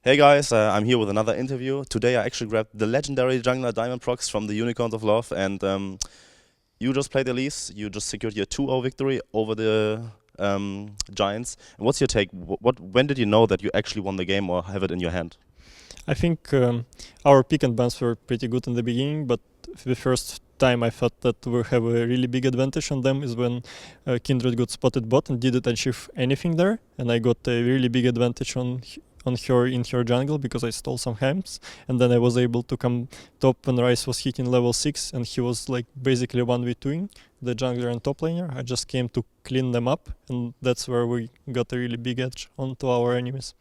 Hey guys, I'm here with another interview. Today I actually grabbed the legendary jungler Diamondprox from the Unicorns of Love, and you just played Elise. You just secured your 2-0 victory over the Giants. And what's your take? When did you know that you actually won the game or have it in your hand? I think our pick and bans were pretty good in the beginning, but the first time I thought that we have a really big advantage on them is when Kindred got spotted bot and didn't achieve anything there, and I got a really big advantage on her in her jungle because I stole some hams, and then I was able to come top when Rice was hitting level 6 and he was like basically 1v2ing the jungler and top laner. I just came to clean them up, and that's where we got a really big edge onto our enemies.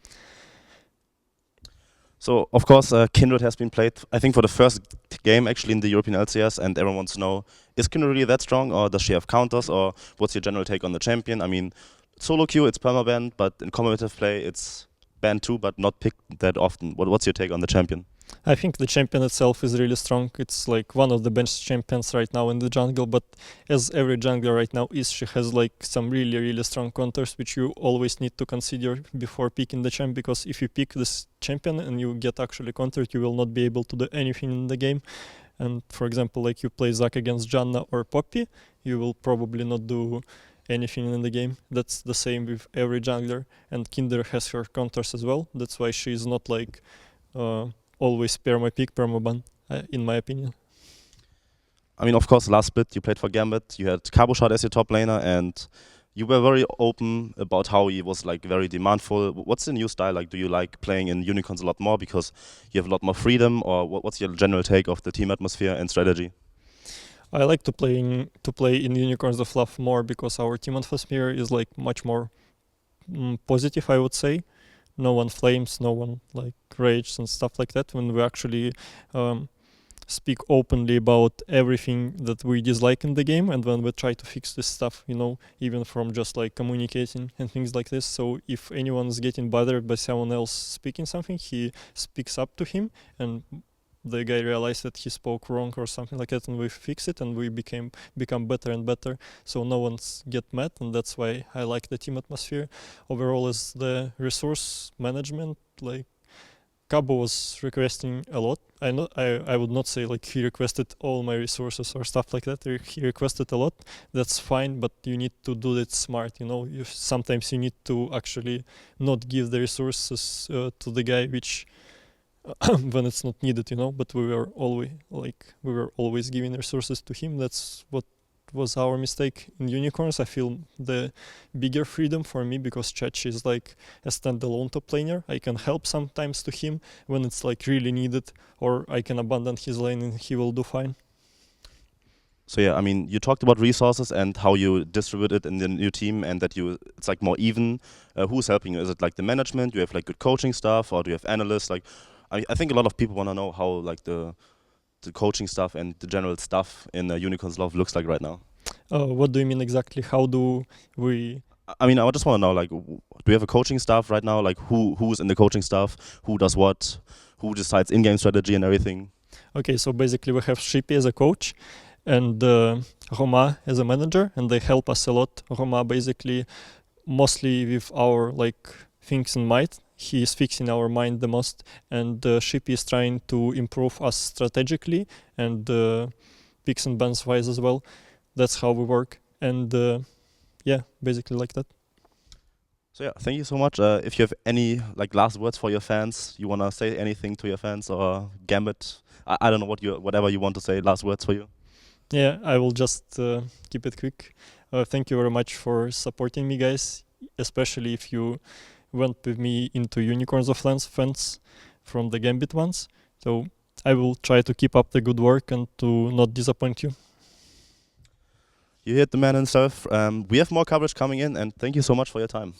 So, of course, Kindred has been played, I think, for the first game actually in the European LCS, and everyone wants to know, is Kindred really that strong, or does she have counters, or what's your general take on the champion? I mean, solo queue, it's perma-banned, but in competitive play, it's banned too, but not picked that often. What's your take on the champion? I think the champion itself is really strong. It's like one of the bench champions right now in the jungle, but as every jungler right now is, she has like some really strong counters which you always need to consider before picking the champ, because if you pick this champion and you get actually countered, you will not be able to do anything in the game. And for example, like you play Zac against Janna or Poppy, you will probably not do anything in the game. That's the same with every jungler, and Kindred has her counters as well. That's why she is not like always perma pick, perma ban, in my opinion. I mean, of course, last split you played for Gambit. You had Cabochard as your top laner, and you were very open about how he was like very demandful. What's the new style like? Do you like playing in Unicorns a lot more because you have a lot more freedom, or what's your general take of the team atmosphere and strategy? I like to play in Unicorns of Love more because our team atmosphere is like much more positive, I would say. No one flames, no one like rages and stuff like that. When we actually speak openly about everything that we dislike in the game, and when we try to fix this stuff, even from just like communicating and things like this. So if anyone's getting bothered by someone else speaking something, he speaks up to him, and the guy realized that he spoke wrong or something like that, and we fix it, and we become better and better. So no one's get mad, and that's why I like the team atmosphere. Overall, is the resource management. Like Cabo was requesting a lot. I would not say like he requested all my resources or stuff like that. He requested a lot. That's fine, but you need to do it smart. Sometimes you need to actually not give the resources to the guy which when it's not needed, but we were always giving resources to him. That's what was our mistake in Unicorns. I feel the bigger freedom for me because Chachi is like a standalone top laner. I can help sometimes to him when it's like really needed, or I can abandon his lane and he will do fine. So yeah, I mean, you talked about resources and how you distribute it in the new team, and that it's like more even. Who's helping you? Is it like the management? Do you have like good coaching staff, or do you have analysts? Like, I think a lot of people want to know how like the coaching stuff and the general stuff in Unicorns Love looks like right now. What do you mean exactly? How do we? I mean, I just want to know, like, do you have a coaching staff right now? Like, who's in the coaching staff? Who does what? Who decides in-game strategy and everything? Okay, so basically we have Shippy as a coach and Roma as a manager, and they help us a lot. Roma basically mostly with our like things in mind. He is fixing our mind the most, and Shippy is trying to improve us strategically and picks and bans wise as well. That's how we work, and yeah, basically like that. So yeah, thank you so much. If you have any like last words for your fans, you wanna say anything to your fans, or Gambit, I don't know whatever you want to say. Last words for you. Yeah, I will just keep it quick. Thank you very much for supporting me, guys, especially if you went with me into Unicorns of Lens fans from the Gambit ones. So I will try to keep up the good work and to not disappoint you. You hit the man himself. We have more coverage coming in, and thank you so much for your time.